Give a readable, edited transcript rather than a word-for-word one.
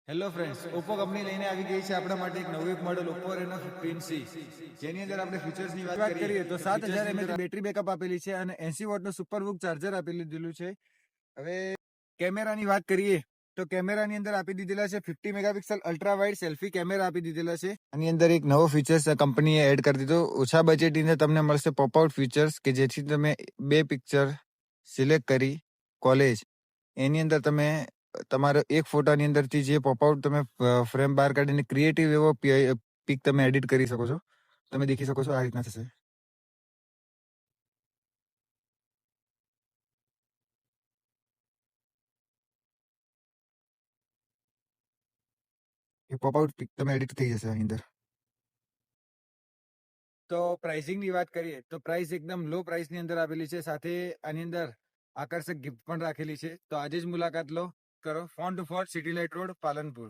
Hello friends, Oppo company લઈને આવી ગઈ છે આપણા માટે એક નવું મોડેલ ઓપ્પો રેનો 15C, જેની અંદર આપણે ફીચર્સની વાત કરીએ તો 7000 mAh બેટરી બેકઅપ આપેલી છે અને 80 વોટનું સુપરબુક ચાર્જર આપી દીધેલું છે. હવે કેમેરાની વાત કરીએ તો કેમેરાની અંદર આપી દીધેલા છે 50 megapixel ultra wide selfie camera આપી દીધેલા છે. આની અંદર એક નવો ફીચર્સ કંપનીએ એડ કરી દીધો. ઓછા બજેટની અંદર તમને મળશે પોપઆઉટ ફીચર્સ કે જેથી તમે બે પિક્ચર સિલેક્ટ કરી કોલેજ એની અંદર તમે તમારો એક ફોટાની અંદરથી જે પોપઆઉટ તમે ફ્રેમ બહાર કાઢીને ક્રિએટિવ એવો પિક તમે એડિટ કરી શકો છો. તમે દેખી શકો છો આ રીતના થશે. એ પોપઆઉટ પિક તમે એડિટ થઈ જશે આની અંદર. તો પ્રાઇસિંગની વાત કરીએ તો પ્રાઇસ એકદમ લો પ્રાઇસની અંદર આપેલી છે. સાથે આની અંદર આકર્ષક ગિફ્ટ પણ રાખેલી છે. તો આજે જ મુલાકાત લો કરો. Phone two four city light road, Palanpur.